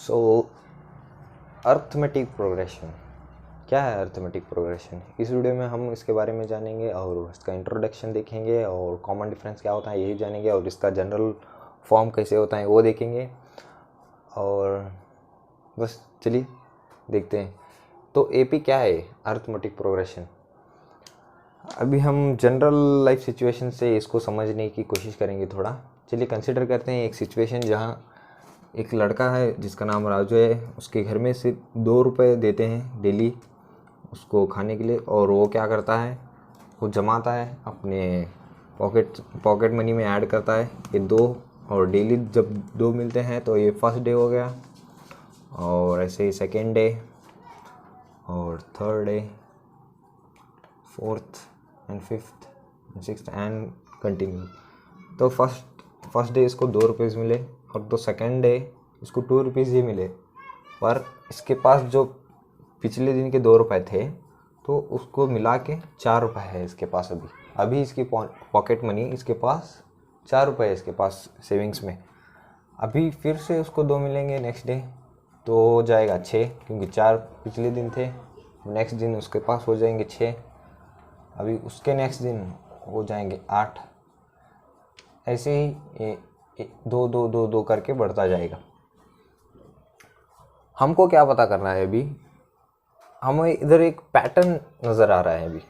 सो arithmetic progression क्या है? Arithmetic progression इस वीडियो में हम इसके बारे में जानेंगे और इसका इंट्रोडक्शन देखेंगे और कॉमन डिफरेंस क्या होता है यही जानेंगे और इसका जनरल फॉर्म कैसे होता है वो देखेंगे। और बस चलिए देखते हैं। तो एपी क्या है? Arithmetic progression. अभी हम जनरल लाइफ सिचुएशन से इसको समझने की कोशिश करेंगे थोड़ा। चलिए कंसिडर करते हैं एक सिचुएशन जहाँ एक लड़का है जिसका नाम राजू है। उसके घर में सिर्फ 2 रुपये देते हैं डेली उसको खाने के लिए, और वो क्या करता है, वो जमाता है अपने पॉकेट मनी में ऐड करता है ये 2, और डेली जब 2 मिलते हैं तो ये फर्स्ट डे हो गया, और ऐसे ही सेकेंड डे और third day, fourth and fifth and sixth and continue. तो फर्स्ट डे इसको 2 रुपीज़ मिले, और तो सेकेंड डे इसको 2 रुपीज़ ही मिले, पर इसके पास जो पिछले दिन के 2 रुपए थे तो उसको मिला के 4 रुपये है इसके पास। अभी इसकी पॉकेट मनी इसके पास 4 रुपये है इसके पास सेविंग्स में। अभी फिर से उसको 2 मिलेंगे नेक्स्ट डे तो हो जाएगा 6, क्योंकि 4 पिछले दिन थे। नेक्स्ट दिन उसके पास हो जाएंगे 6, अभी उसके नेक्स्ट दिन हो जाएंगे 8। ऐसे ही ये 2 2 2 2 करके बढ़ता जाएगा। हमको क्या पता करना है? अभी हमें इधर एक पैटर्न नज़र आ रहा है। अभी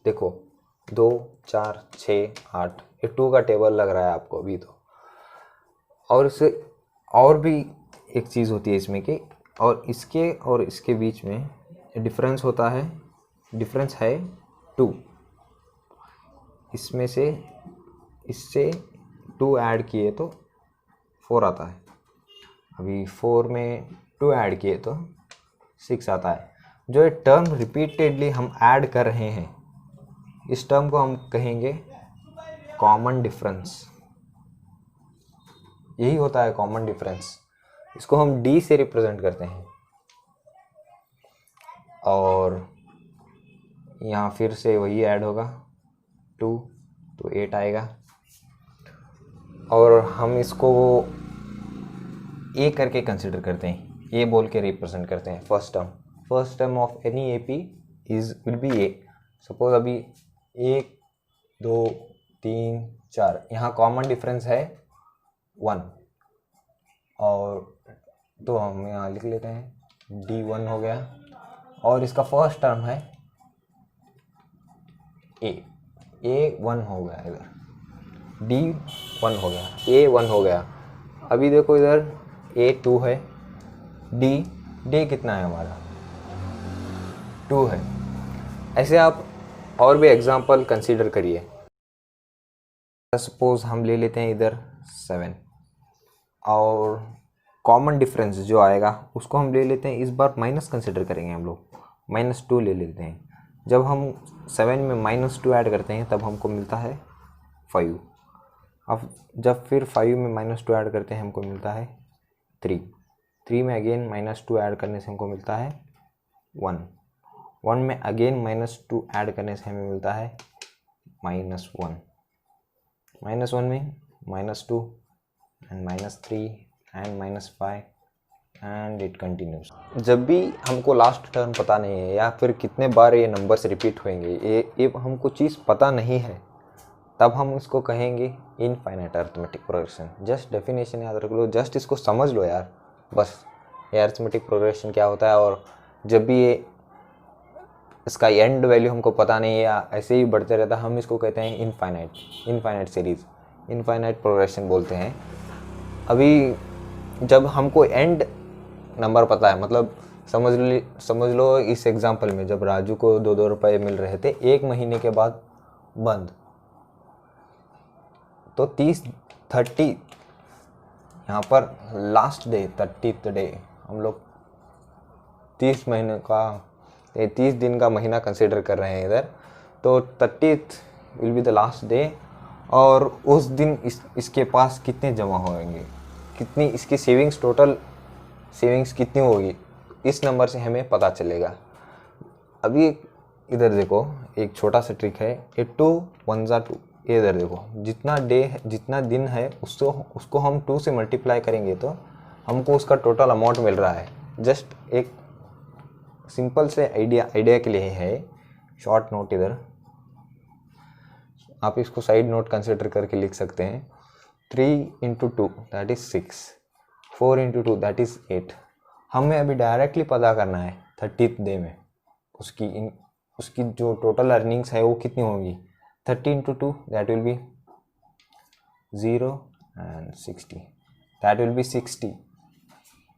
देखो 2 4 6 8, ये 2 का टेबल लग रहा है आपको अभी तो। और इससे और भी एक चीज़ होती है इसमें कि और इसके बीच में डिफरेंस होता है, डिफरेंस है 2। इसमें से इससे 2 ऐड किए तो 4 आता है। अभी 4 में 2 ऐड किए तो 6 आता है। जो ये टर्म रिपीटेडली हम ऐड कर रहे हैं, इस टर्म को हम कहेंगे कॉमन डिफरेंस। यही होता है कॉमन डिफरेंस। इसको हम डी से रिप्रेजेंट करते हैं, और यहाँ फिर से वही ऐड होगा 2 तो 8 आएगा। और हम इसको ए करके कंसिडर करते हैं, ए बोल के रिप्रेजेंट करते हैं। First term of any AP will be A. Suppose अभी 1 2 3 4, यहाँ कॉमन डिफरेंस है 1, और तो हम यहाँ लिख लेते हैं D1 हो गया। और इसका फर्स्ट टर्म है A1 हो गया, इधर D1 हो गया, A1 हो गया। अभी देखो इधर A2 है, D कितना है हमारा 2 है। ऐसे आप और भी एग्जांपल कंसीडर करिए। सपोज हम ले लेते हैं इधर 7, और कॉमन डिफरेंस जो आएगा उसको हम ले लेते हैं, इस बार माइनस कंसिडर करेंगे हम लोग, -2 ले लेते हैं। जब हम 7 में -2 ऐड करते हैं तब हमको मिलता है 5। अब जब फिर 5 में -2 ऐड करते हैं हमको मिलता है 3 में अगेन -2 ऐड करने से हमको मिलता है 1 में अगेन -2 ऐड करने से हमें मिलता है -1 में -2 and -3 and -5 and it continues. जब भी हमको लास्ट टर्म पता नहीं है या फिर कितने बार ये नंबर्स रिपीट होंगे, ये हमको चीज़ पता नहीं है, तब हम इसको कहेंगे infinite arithmetic progression. Just definition याद रख लो, जस्ट इसको समझ लो यार, बस ये अर्थमेटिक प्रोग्रेशन क्या होता है। और जब भी ये इसका एंड वैल्यू हमको पता नहीं है या ऐसे ही बढ़ते रहता है, हम इसको कहते हैं इनफाइनाइट सीरीज, इनफाइनाइट प्रोग्रेशन बोलते हैं। अभी जब हमको एंड नंबर पता है, मतलब समझ लो इस एग्जांपल में जब राजू को 2 रुपये मिल रहे थे 1 महीने के बाद बंद, तो 30 यहाँ पर लास्ट डे 30th डे, हम लोग 30 दिन का महीना कंसिडर कर रहे हैं इधर। तो 30th will be the last day, और उस दिन इसके पास कितने जमा होंगे, कितनी इसकी सेविंग्स, टोटल सेविंग्स कितनी होगी, इस नंबर से हमें पता चलेगा। अभी इधर देखो एक छोटा सा ट्रिक है, 2 1 2। ये इधर देखो जितना दिन है उसको हम 2 से मल्टीप्लाई करेंगे तो हमको उसका टोटल अमाउंट मिल रहा है। जस्ट एक सिंपल से आइडिया के लिए है, शॉर्ट नोट इधर आप इसको साइड नोट कंसिडर करके लिख सकते हैं। 3 × 2 दैट इज़ 6, 4 × 2 दैट इज़ 8। हमें अभी डायरेक्टली पता करना है 30th डे में उसकी जो टोटल अर्निंग्स है वो कितनी होंगी। 30 × 2 that will B 0 and 60, that will B 60।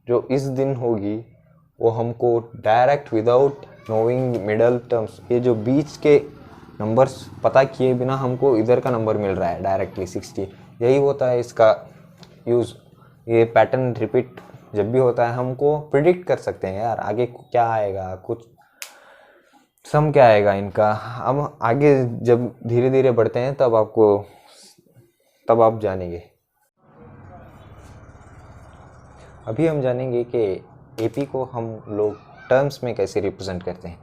जो इस दिन होगी वो हमको direct without knowing middle terms, ये जो बीच के नंबर्स पता किए बिना हमको इधर का नंबर मिल रहा है डायरेक्टली 60। यही होता है इसका यूज़। ये पैटर्न रिपीट जब भी होता है हमको प्रिडिक्ट कर सकते हैं यार आगे क्या आएगा, कुछ सम क्या आएगा इनका। अब आगे जब धीरे धीरे बढ़ते हैं तब आप जानेंगे। अभी हम जानेंगे कि एपी को हम लोग टर्म्स में कैसे रिप्रेजेंट करते हैं।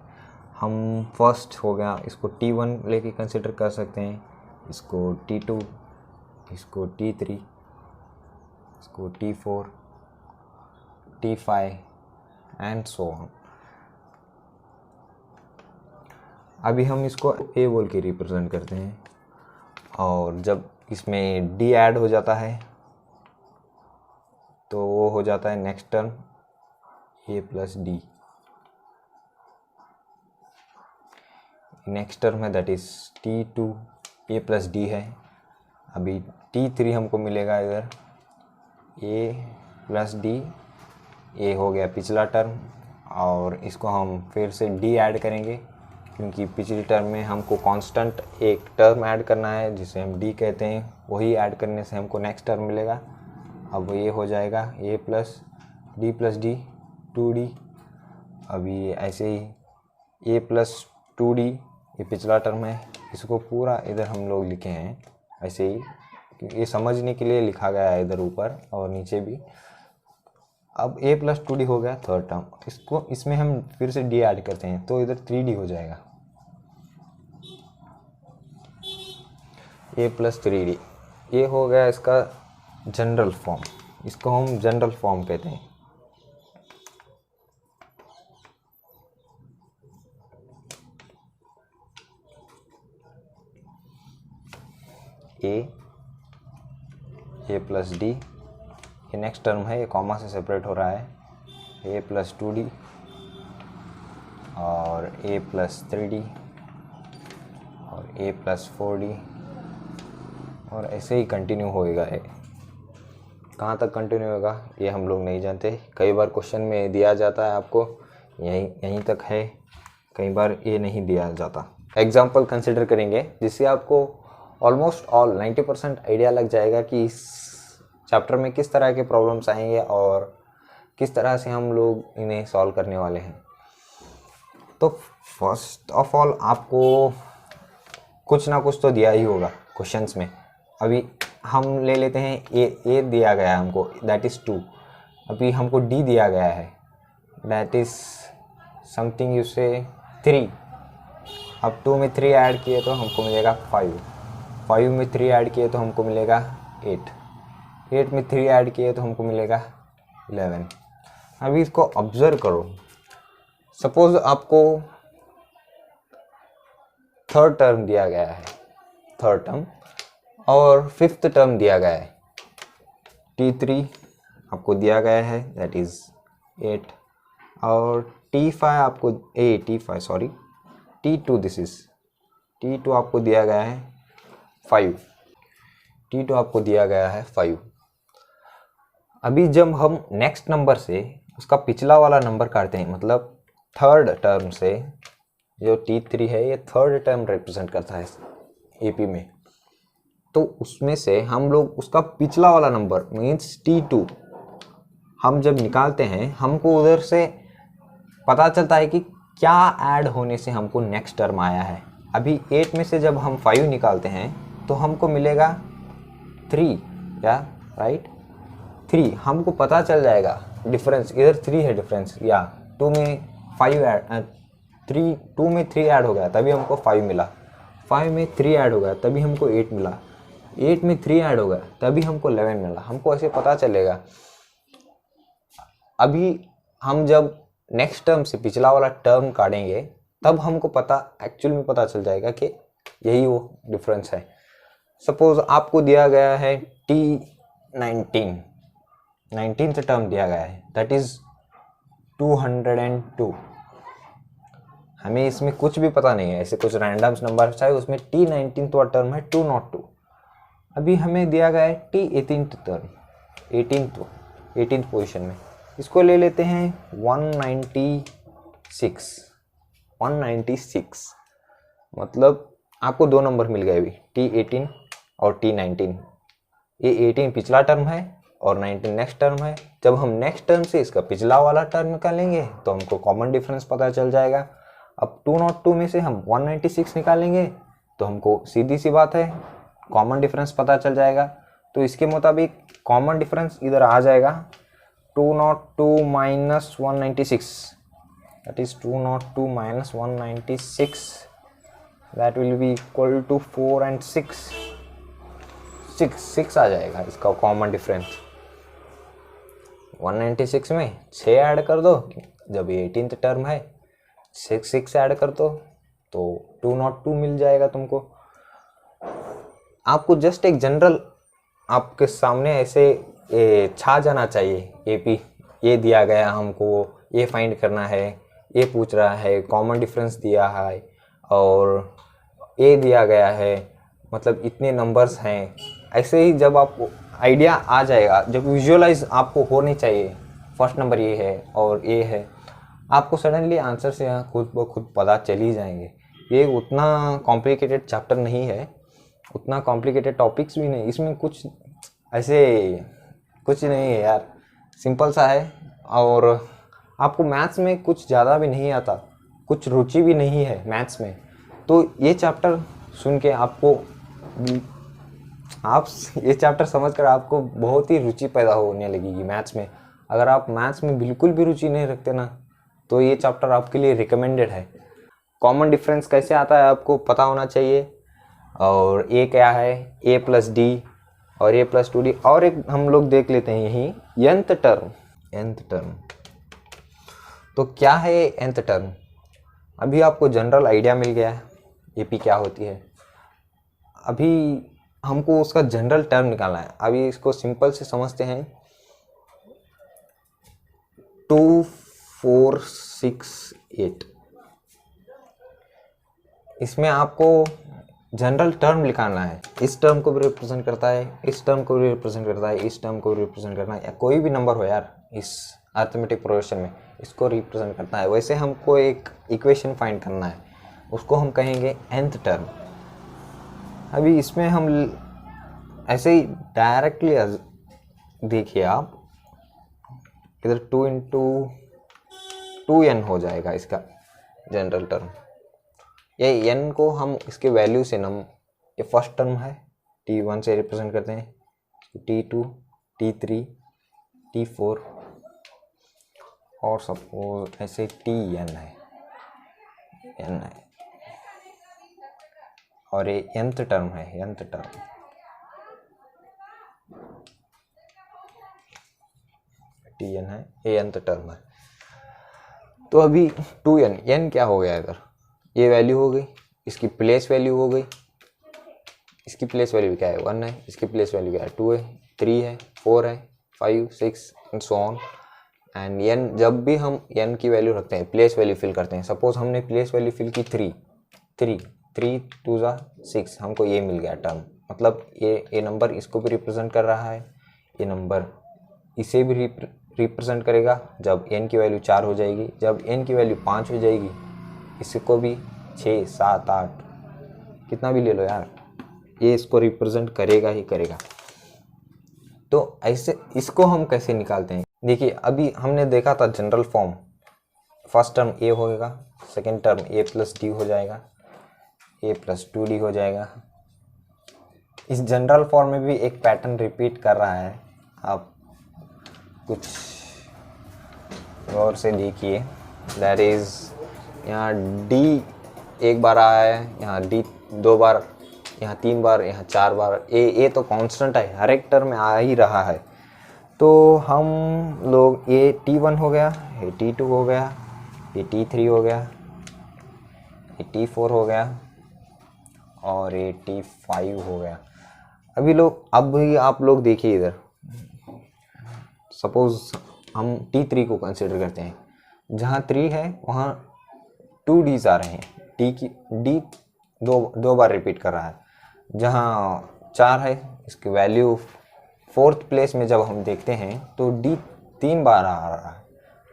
हम फर्स्ट हो गया, इसको T1 लेके कंसिडर कर सकते हैं, इसको T2, इसको T3, इसको T4, T5 and so on. अभी हम इसको ए बोल के रिप्रेजेंट करते हैं, और जब इसमें डी ऐड हो जाता है तो वो हो जाता है नेक्स्ट टर्म ए प्लस डी। नेक्स्ट टर्म है that is T2 A plus D है। अभी T3 हमको मिलेगा इधर ए प्लस डी, ए हो गया पिछला टर्म, और इसको हम फिर से डी ऐड करेंगे क्योंकि पिछली टर्म में हमको कांस्टेंट एक टर्म ऐड करना है जिसे हम डी कहते हैं, वही ऐड करने से हमको नेक्स्ट टर्म मिलेगा। अब ये हो जाएगा ए प्लस डी 2d। अभी ऐसे ही ए प्लस 2d, ये पिछला टर्म है, इसको पूरा इधर हम लोग लिखे हैं ऐसे ही, ये समझने के लिए लिखा गया है इधर ऊपर और नीचे भी। अब a प्लस 2d हो गया थर्ड टर्म, इसमें हम फिर से d ऐड करते हैं तो इधर 3d हो जाएगा, a प्लस 3d। ये हो गया इसका जनरल फॉर्म, इसको हम जनरल फॉर्म कहते हैं। ए प्लस डी, ये नेक्स्ट टर्म है, ये कॉमा से सेपरेट हो रहा है, ए प्लस 2d और ए प्लस 3d और ए प्लस 4d, और ऐसे ही कंटिन्यू होएगा। ये कहाँ तक कंटिन्यू होगा ये हम लोग नहीं जानते, कई बार क्वेश्चन में दिया जाता है आपको यहीं तक है, कई बार ये नहीं दिया जाता। एग्जाम्पल कंसिडर करेंगे जिससे आपको ऑलमोस्ट ऑल 90% आइडिया लग जाएगा कि इस चैप्टर में किस तरह के प्रॉब्लम्स आएंगे और किस तरह से हम लोग इन्हें सॉल्व करने वाले हैं। तो फर्स्ट ऑफ ऑल आपको कुछ ना कुछ तो दिया ही होगा क्वेश्चंस में। अभी हम ले लेते हैं ए दिया गया है हमको, दैट इज़ 2। अभी हमको डी दिया गया है, दैट इज़ समथिंग यू से 3। अब 2 में 3 ऐड किए तो हमको मिलेगा 5, 5 में 3 ऐड किए तो हमको मिलेगा 8, 8 में 3 ऐड किए तो हमको मिलेगा 11। अभी इसको ऑब्जर्व करो, सपोज आपको थर्ड टर्म दिया गया है, थर्ड टर्म, और फिफ्थ टर्म दिया गया है T3 आपको दिया गया है दैट इज़ 8, और T2 दिस इज़ T2 आपको दिया गया है 5, T2 आपको दिया गया है 5। अभी जब हम नेक्स्ट नंबर से उसका पिछला वाला नंबर काटते हैं, मतलब थर्ड टर्म से, जो T3 है ये थर्ड टर्म रिप्रेजेंट करता है एपी में, तो उसमें से हम लोग उसका पिछला वाला नंबर मीन्स T2 हम जब निकालते हैं हमको उधर से पता चलता है कि क्या ऐड होने से हमको नेक्स्ट टर्म आया है। अभी 8 में से जब हम 5 निकालते हैं तो हमको मिलेगा 3, या राइट 3, हमको पता चल जाएगा डिफरेंस, इधर 3 है डिफरेंस, या 2 में 5 ऐड 2 में 3 ऐड हो गया तभी हमको 5 मिला, 5 में 3 ऐड हो गया तभी हमको 8 मिला, 8 में 3 ऐड हो गया तभी हमको 11 मिला। हमको ऐसे पता चलेगा अभी हम जब नेक्स्ट टर्म से पिछला वाला टर्म काटेंगे तब हमको एक्चुअल में पता चल जाएगा कि यही वो डिफरेंस है। सपोज आपको दिया गया है T19 टर्म दिया गया है, दैट इज 202। हमें इसमें कुछ भी पता नहीं है, ऐसे कुछ रैंडम नंबर चाहे उसमें T19 तो टर्म है 202। अभी हमें दिया गया है T18 टर्म, 18th पोजीशन में, इसको ले लेते हैं 196। मतलब आपको दो नंबर मिल गए अभी, T18 और T19। ये 18 पिछला टर्म है और 19 नेक्स्ट टर्म है। जब हम नेक्स्ट टर्म से इसका पिछला वाला टर्म निकालेंगे तो हमको कॉमन डिफरेंस पता चल जाएगा। अब 202 में से हम 196 निकालेंगे तो हमको सीधी सी बात है कॉमन डिफरेंस पता चल जाएगा। तो इसके मुताबिक कॉमन डिफरेंस इधर आ जाएगा 202 minus 196, that is 202 minus 196, that will be equal to 4 and 6 आ जाएगा इसका कॉमन डिफरेंस। 196 में 6 ऐड कर दो, जब 18th टर्म है 6 ऐड कर दो तो 202 मिल जाएगा तुमको। आपको जस्ट एक जनरल आपके सामने ऐसे छा जाना चाहिए, एपी ये दिया गया हमको, ये फाइंड करना है, ये पूछ रहा है, कॉमन डिफरेंस दिया है और ये दिया गया है, मतलब इतने नंबर्स हैं। ऐसे ही जब आपको आइडिया आ जाएगा, जब विजुअलाइज आपको होनी चाहिए फर्स्ट नंबर ये है और ये है, आपको सडनली आंसर से यहाँ खुद ब खुद पता चल ही जाएंगे। ये उतना कॉम्प्लिकेटेड चैप्टर नहीं है, उतना कॉम्प्लिकेटेड टॉपिक्स भी नहीं, इसमें कुछ ऐसे कुछ नहीं है यार, सिंपल सा है। और आपको मैथ्स में कुछ ज़्यादा भी नहीं आता, कुछ रुचि भी नहीं है मैथ्स में, तो ये चैप्टर सुन के ये चैप्टर समझकर आपको बहुत ही रुचि पैदा होने लगेगी मैथ्स में। अगर आप मैथ्स में बिल्कुल भी रुचि नहीं रखते ना तो ये चैप्टर आपके लिए रिकमेंडेड है। कॉमन डिफरेंस कैसे आता है आपको पता होना चाहिए। और ए क्या है, a प्लस डी और a प्लस 2d। और एक हम लोग देख लेते हैं यही nth टर्म। तो क्या है nth टर्म? अभी आपको जनरल आइडिया मिल गया है एपी क्या होती है। अभी हमको उसका जनरल टर्म निकालना है। अभी इसको सिंपल से समझते हैं। 2 4 6 8, इसमें आपको जनरल टर्म निकालना है। इस टर्म को भी रिप्रेजेंट करता है, इस टर्म को भी रिप्रेजेंट करता है, इस टर्म को भी रिप्रेजेंट करना है, या कोई भी नंबर हो यार इस अरिथमेटिक प्रोग्रेशन में इसको रिप्रेजेंट करता है। वैसे हमको एक इक्वेशन फाइंड करना है, उसको हम कहेंगे nth टर्म। अभी इसमें हम ऐसे ही डायरेक्टली देखिए आप, इधर 2 into 2n हो जाएगा इसका जनरल टर्म। ये n को हम इसके वैल्यू से ये फर्स्ट टर्म है t1 से रिप्रेजेंट करते हैं, t2 t3 t4 और सपोज ऐसे tn है, n है, और ये nth टर्म है, nth टर्म tn है, ये nth टर्म है। तो अभी 2n, n क्या हो गया इधर, ये वैल्यू हो गई, इसकी प्लेस वैल्यू हो गई, इसकी प्लेस वैल्यू क्या है 1 है, इसकी प्लेस वैल्यू क्या है 2 है, 3 है, 4 है, 5 6 and so on. And n, जब भी हम n की वैल्यू रखते हैं प्लेस वैल्यू फिल करते हैं। सपोज हमने प्लेस वैल्यू फिल की 3 2 6, हमको ये मिल गया टर्म। मतलब ये नंबर इसको भी रिप्रेजेंट कर रहा है, ये नंबर इसे भी रिप्रेजेंट करेगा जब n की वैल्यू 4 हो जाएगी, जब n की वैल्यू 5 हो जाएगी इसको भी 6 7 8 कितना भी ले लो यार, ये इसको रिप्रेजेंट करेगा ही करेगा। तो ऐसे इसको हम कैसे निकालते हैं, देखिए अभी हमने देखा था general form, first term a होगा, second term a plus D हो जाएगा, a प्लस 2d हो जाएगा। इस जनरल फॉर्म में भी एक पैटर्न रिपीट कर रहा है, आप कुछ गौर से देखिए। दैट इज यहाँ d एक बार आया है, यहाँ d 2 बार, यहाँ 3 बार, यहाँ 4 बार। ए तो कांस्टेंट है, हर एक टर्म में आ ही रहा है। तो हम लोग ये T1 हो गया, ये T2 हो गया, ये T3 हो गया, ये T4 हो गया और ये T5 हो गया। अभी आप लोग देखिए इधर, सपोज हम T3 को कंसिडर करते हैं, जहाँ 3 है वहाँ 2 Ds आ रहे हैं, D दो बार रिपीट कर रहा है। जहाँ 4 है इसकी वैल्यू 4th प्लेस में जब हम देखते हैं तो D 3 बार आ रहा है,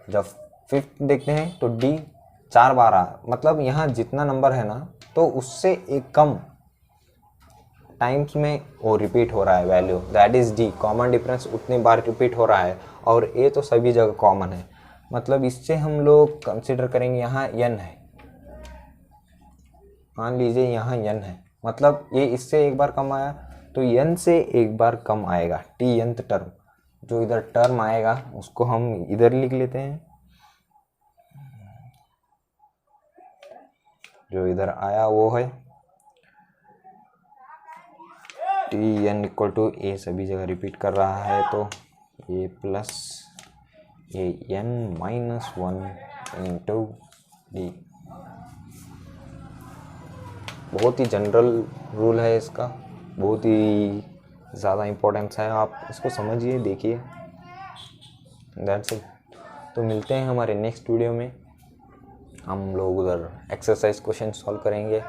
जब 5th देखते हैं तो D 4 बार आ, मतलब यहाँ जितना नंबर है ना तो उससे एक कम टाइम्स में वो रिपीट हो रहा है value, that is D। Common difference उतनी बार रिपीट हो रहा है और A तो सभी जगह कॉमन है, मतलब इससे हम लोग कंसिडर करेंगे यहाँ n है, मान लीजिए यहाँ n है, मतलब ये इससे एक बार कम आया तो n से एक बार कम आएगा, Tnth टर्म। जो इधर टर्म आएगा उसको हम इधर लिख लेते हैं, जो इधर आया वो है Tn इक्वल टू ए, सभी जगह रिपीट कर रहा है तो ये प्लस ये n माइनस 1 इंटू डी। बहुत ही जनरल रूल है इसका, बहुत ही ज़्यादा इम्पोर्टेंस है, आप इसको समझिए, देखिए, दैट्स इट। तो मिलते हैं हमारे नेक्स्ट वीडियो में, हम लोग उधर एक्सरसाइज क्वेश्चन सॉल्व करेंगे।